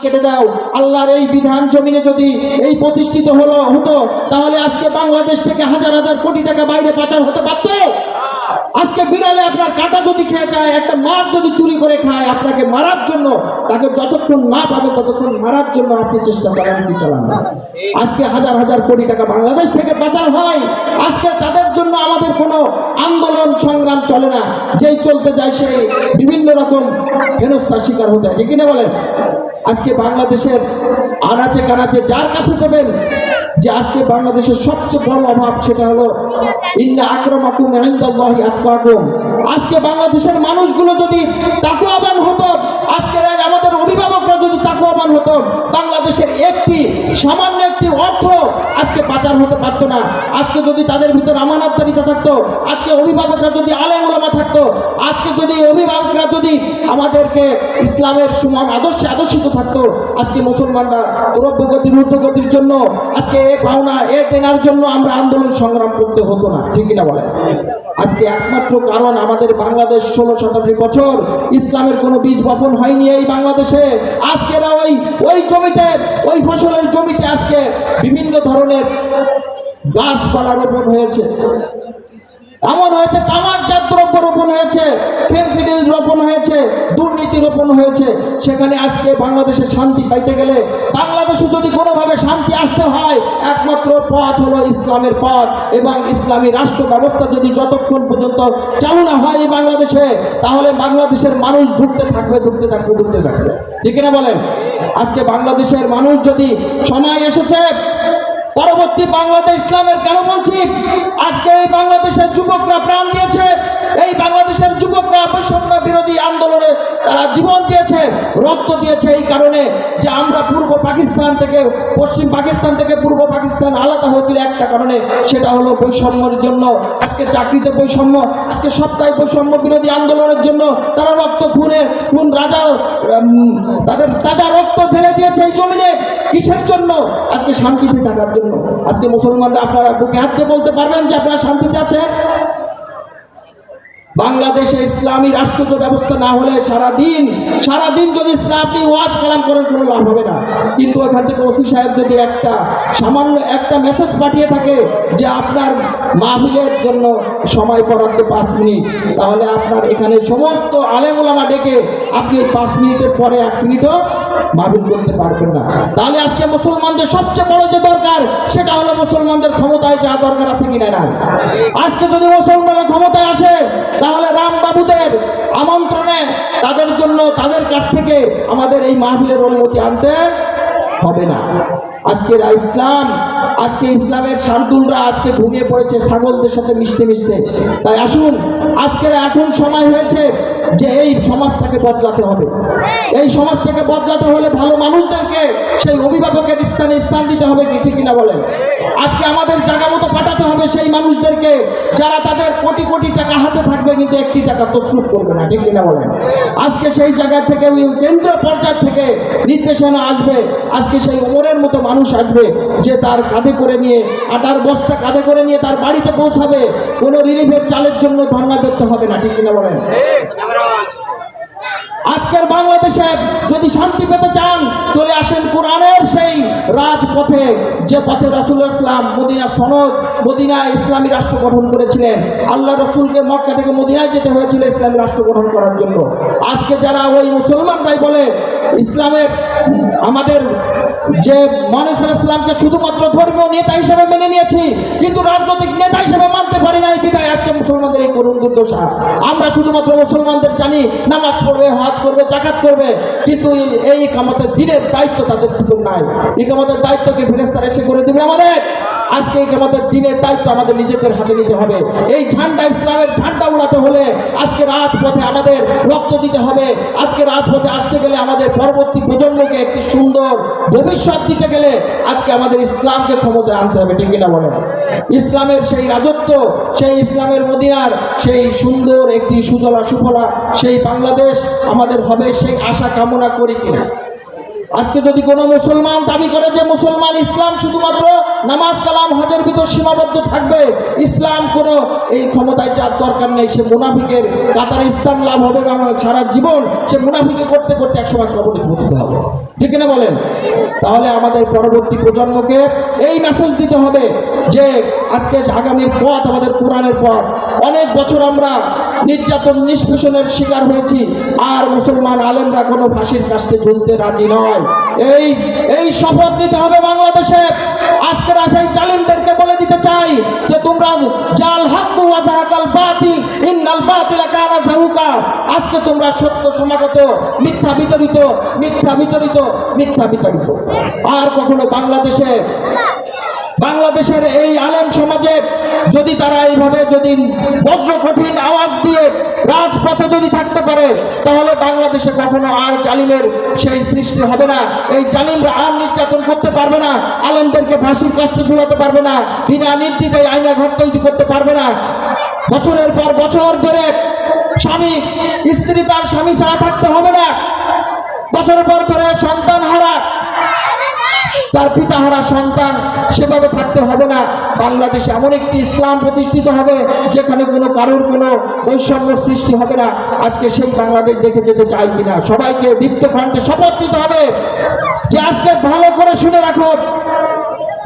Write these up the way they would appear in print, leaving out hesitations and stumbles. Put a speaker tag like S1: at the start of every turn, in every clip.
S1: কেটে দাও। আল্লাহর এই বিধান জমিনে যদি এই প্রতিষ্ঠিত হতো তাহলে আজকে বাংলাদেশ থেকে হাজার হাজার কোটি টাকা বাইরে পাচার হতে পারত। আজকে বিড়ালে আপনার কাটা যদি খেয়ে যায়, একটা মাছ যদি চুরি করে খায়, আপনাকে মারার জন্য তাকে যতক্ষণ না পাবে ততক্ষণ মারার জন্য আপনি চেষ্টা চালান। আজকে হাজার হাজার কোটি টাকা বাংলাদেশ থেকে পাচার হয়। আজকে তাদের জন্য আমাদের কোনো আন্দোলন সংগ্রাম চলে না, যেই চলতে যায় সেই বিভিন্ন রকম হেনস্থার শিকার হতে হয়। ঠিক কিনা বলেন? আজকে বাংলাদেশের আনাচে কানাচে যার কাছে দেবেন যে আজকে বাংলাদেশের সবচেয়ে বড় অভাব, সেটা হলো ইন্না আকরামাকুম ইনদাল্লাহি আতকাকুম। আজকে বাংলাদেশের মানুষগুলো যদি তাকওয়াবান হতো, আজকে আমাদের অভিভাবকরা যদি তাকওয়াবান হতো, বাংলাদেশের সামান্য একটি অর্থ আজকে পাচার হতে পারতো না। আজকে যদি তাদের ভিতর আমানতদারিতা থাকতো, আজকে অভিভাবকরা যদি আলেম ওলামা থাকতো, আজকে যদি অভিভাবকরা যদি আমাদেরকে ইসলামের সমান আদর্শে আদর্শিত থাকতো, আজকে মুসলমানরা দ্রব্যগতির ঊর্ধ্বগতির জন্য আজকে এ পাওনা এ দেনার জন্য আমরা আন্দোলন সংগ্রাম করতে হতো না। ঠিক কিনা বলেন? আজকে একমাত্র কারণ আমাদের বাংলাদেশ 16-17 বছর ইসলামের কোনো বীজ বপন হয়নি এই বাংলাদেশে। আজকে ওই জমিতে, ওই ফসলের জমিতে আজকে বিভিন্ন ধরনের গাছপালা রোপণ হয়েছে, এমন হয়েছে তামাকজাত দ্রব্য রোপণ হয়েছে, ফেন্সিডিল রোপণ হয়েছে, দুর্নীতি রোপণ হয়েছে। সেখানে আজকে বাংলাদেশে শান্তি পাইতে গেলে, বাংলাদেশে যদি কোনোভাবে শান্তি আসতে হয়, একমাত্র পথ হলো ইসলামের পথ। এবং ইসলামী রাষ্ট্র ব্যবস্থা যদি যতক্ষণ পর্যন্ত চালু না হয় এই বাংলাদেশে, তাহলে বাংলাদেশের মানুষ ধুঁকতে থাকবে। ঠিক না বলেন? আজকে বাংলাদেশের মানুষ যদি সময় এসেছে পরবর্তী বাংলাদেশ ইসলামের, কেন বলছি, আজকে এই বাংলাদেশের যুবকরা প্রাণ দিয়েছে, এই বাংলাদেশের যুবকরা বৈষম্য বিরোধী আন্দোলনে তারা জীবন দিয়েছে, রক্ত দিয়েছে, এই কারণে যে আমরা পূর্ব পাকিস্তান থেকে, পশ্চিম পাকিস্তান থেকে পূর্ব পাকিস্তান আলাদা হয়েছিল একটা কারণে, সেটা হলো বৈষম্যের জন্য। আজকে চাকরিতে বৈষম্য, আজকে সপ্তাহে বৈষম্য বিরোধী আন্দোলনের জন্য তারা খুন রাজা তাদের তাজা রক্ত ফেলে দিয়েছে এই জমিনে। কিসের জন্য? আজকে শান্তিতে থাকার জন্য। আজকে মুসলমানরা আপনারা বুকে হাত দিয়ে বলতে পারবেন যে আপনারা শান্তিতে আছে? বাংলাদেশে ইসলামী রাষ্ট্র ব্যবস্থা না হলে সারাদিন যদি আপনি ওয়াজ কালাম করেন কোনো লাভ হবে না। কিন্তু ওখান থেকে ওসি সাহেব যদি সামান্য একটা মেসেজ পাঠিয়ে থাকে যে আপনার মাহফিলের জন্য সময় বরাদ্দ 5 মিনিট, তাহলে আপনার এখানে সমস্ত আলেম ওলামা ডেকে আপনি 5 মিনিটের পরে 1 মিনিটও মাহফিল করতে পারবেন না। তাহলে আজকে মুসলমানদের সবচেয়ে বড় যে দরকার, সেটা হলো মুসলমানদের ক্ষমতায় যাওয়া দরকার আছে কিনা না। আজকে যদি মুসলমানরা ক্ষমতায় আসে, তাহলে রামবাবুদের আমন্ত্রণে তাদের জন্য তাদের কাছ থেকে আমাদের এই মাহফিলের অনুমতি আনতে হবে না। আজকে ইসলামের শার্দুলরা আজকে ঘুমিয়ে পড়েছে ছাগলদের সাথে মিশতে। তাই আসুন, এখন সময় হয়েছে যে এই সমাজটাকে বদলাতে হবে। এই সমাজটাকে বদলাতে হলে ভালো মানুষদেরকে সেই অভিভাবকের স্থান দিতে হবে। ঠিক কিনা বলেন? আজকে আমাদের জায়গা মতো পাঠাতে হবে সেই মানুষদেরকে, যারা তাদের কোটি কোটি টাকা হাতে থাকবে কিন্তু 1টি টাকা তসরুফ করবে না। ঠিক কিনা বলেন? আজকে সেই জায়গা থেকে, কেন্দ্র পর্যায় থেকে নির্দেশনা আসবে। আজকে সেই ওমরের মতো মানুষ আসবে যে তার কাঁধে করে নিয়ে, আটার বস্তা কাঁধে করে নিয়ে তার বাড়িতে পৌঁছাবে। কোনো রিলিফের চালের জন্য ধর্ণা করতে হবে না। ঠিক কিনা বলেন? আজকের বাংলাদেশে যদি শান্তি পেতে চান, চলে আসেন কোরআনের সেই রাজপথে, যে পথে রাসূলুল্লাহ সাল্লাল্লাহু আলাইহি ওয়াসাল্লাম মদিনায় ইসলামী রাষ্ট্র গঠন করেছিলেন। আল্লাহ রাসূলকে মক্কা থেকে মদিনায় যেতে হয়েছিল ইসলামী রাষ্ট্র গঠন করার জন্য। আজকে যারা ওই মুসলমানরাই বলে ইসলামের আমাদের যে মানুষ ইসলামকে শুধুমাত্র ধর্মীয় নেতা হিসেবে মেনে নিয়েছি, কিন্তু রাজনৈতিক নেতা হিসেবে মানতে পারি না, এই বিধায় আজকে মুসলমানদের এই করুণ দুর্দশা। আমরা শুধুমাত্র মুসলমানদের জানি নামাজ পড়বে, হজ করবে, যাকাত করবে, কিন্তু এই ইকামতের দিনের দায়িত্ব তাদের ভিতর নাই। ইকামতের দায়িত্বকে ফেরেশতারা এসে করে দেবে আমাদের। আজকে ইকামতের দিনের দায়িত্ব আমাদের নিজেদের হাতে নিতে হবে। এই ঝান্ডা, ইসলামের ঝান্ডা উড়াতে হলে আজকে রাজপথে আমাদের রক্ত দিতে হবে। আজকে রাজপথে আসতে গেলে, আমাদের পরবর্তী প্রজন্মকে একটি সুন্দর ভবিষ্যৎ দিতে গেলে আজকে আমাদের ইসলামকে ক্ষমতায় আনতে হবে। ঠিক কিনা বলেন? ইসলামের সেই রাজত্ব, সেই ইসলামের মদিনার সেই সুন্দর একটি সুজলা সুফলা সেই বাংলাদেশ আমাদের হবে, সেই আশা কামনা করি কিনা। আজকে যদি কোনো মুসলমান দাবি করে যে মুসলমান ইসলাম শুধুমাত্র নামাজ কালাম হজের ভিতর সীমাবদ্ধ থাকবে, ইসলাম কোনো এই ক্ষমতায় যার দরকার নেই, সে মুনাফিকের কাতারে স্থান লাভ হবে এবং সারা জীবন সে মুনাফিকে করতে করতে একসময় কবরে পতিত হবে। ঠিক না বলেন? তাহলে আমাদের পরবর্তী প্রজন্মকে এই মেসেজ দিতে হবে যে আজকে আগামীর পথ আমাদের কোরআনের পথ। অনেক বছর আমরা নির্যাতন নিষ্পেষণের শিকার হয়েছি, আর মুসলমান আলেমরা কোনো ফাঁসির কাস্তে ঝুলতে রাজি নয়। এই শপথ নিতে হবে বাংলাদেশে। আজকের আশাই জালিমদেরকে বলে দিতে চাই যে তোমরা জাল হাক্কু ওয়া যাহাকাল বাতিল ইন্নাল বাতিলা কানা যাহুকা। আজকে তোমরা সত্য সমাগত, মিথ্যা বিতরিত, মিথ্যা বিতরিত, মিথ্যা বিতরিত। আর কখনো বাংলাদেশের এই আলেম সমাজে যদি তারা এইভাবে যদি বজ্র কঠিন আওয়াজ দিয়ে রাজপথে যদি থাকতে পারে, তাহলে বাংলাদেশে কখনো আর জালিমের সেই সৃষ্টি হবে না। এই জালিমরা আর নির্যাতন করতে পারবে না, আলেমদেরকে ফাঁসির কাস্তে ঝুলাতে পারবে না, বিনা নির্দ্বিধায় আইনা ঘর তৈরি করতে পারবে না। বছরের পর বছর ধরে স্ত্রী তার স্বামী ছাড়া থাকতে হবে না, বছরের পর ধরে সন্তান হারা, তার পিতা হারা সন্তান সেভাবে থাকতে হবে না। বাংলাদেশে এমন একটি ইসলাম প্রতিষ্ঠিত হবে যেখানে কোনো কারোর কোনো বৈষম্য সৃষ্টি হবে না। আজকে সেই বাংলাদেশ দেখে যেতে চাই কিনা সবাইকে দীপ্ত কণ্ঠে শপথ নিতে হবে যে আজকে ভালো করে শুনে রাখো,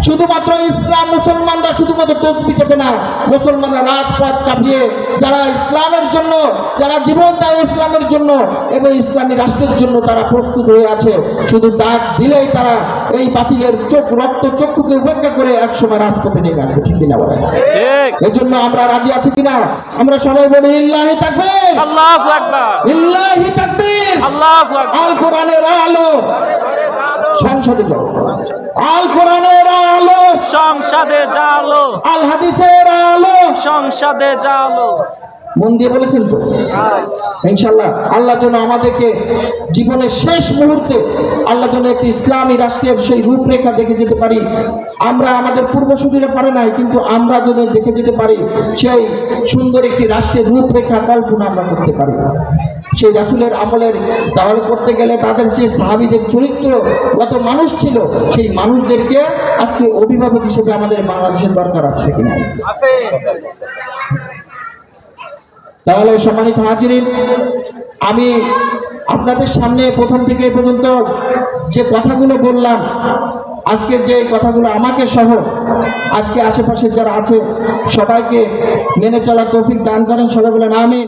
S1: শুধুমাত্র ইসলাম মুসলমানরা শুধুমাত্র তসবি টেপে না, মুসলমানরা রাজপথ কাঁপিয়ে যারা ইসলামের জন্য, যারা জীবন দেয় ইসলামের জন্য এবং ইসলামী রাষ্ট্রের জন্য তারা প্রস্তুত হয়ে আছে। শুধু ডাক দিলেই তারা এই বাতিলের রক্ত চক্ষুকে উপেক্ষা করে একসময় রাজপথে নিয়ে গেছে। ঠিক কিনা বলেন? এই জন্য আমরা রাজি আছি কিনা? আমরা সবাই বলি ইল্লাহি তাকবীর,
S2: আল্লাহু আকবার,
S1: ইল্লাহি তাকবীর,
S2: আল্লাহু আকবার।
S1: আল কোরআনের আলো সংসদে যাও, আল কোরআনের আলো
S2: সংসদে জালো,
S1: আল হাদিসের আলো
S2: সংসদে জালো।
S1: মন দিয়ে বলেছেন তো? ইনশাআল্লাহ আল্লাহ যেন আমাদেরকে জীবনের শেষ মুহূর্তে আল্লাহ যেন একটি ইসলামী রাষ্ট্রের সেই রূপরেখা দেখে যেতে পারি। আমরা আমাদের পূর্বসূরীরা পারে নাই, কিন্তু আমরা যেন দেখে যেতে পারি সেই সুন্দর একটি রাষ্ট্রের রূপরেখা কল্পনা আমরা করতে পারি। সেই রাসূলের আমলের তাহলে করতে গেলে তাদের সেই সাহাবীদের চরিত্রগত মানুষ ছিল, সেই মানুষদেরকে আজকে অভিভাবক হিসেবে আমাদের বাংলাদেশের দরকার আছে কিনা? তাহলে সম্মানিত হাজিরিন, আমি আপনাদের সামনে প্রথম থেকে এ পর্যন্ত যে কথাগুলো বললাম, আজকের যে কথাগুলো আমাকে সহ আজকে আশেপাশে যারা আছে সবাইকে মেনে চলার তৌফিক দান করেন। সবাই বলেন আমিন।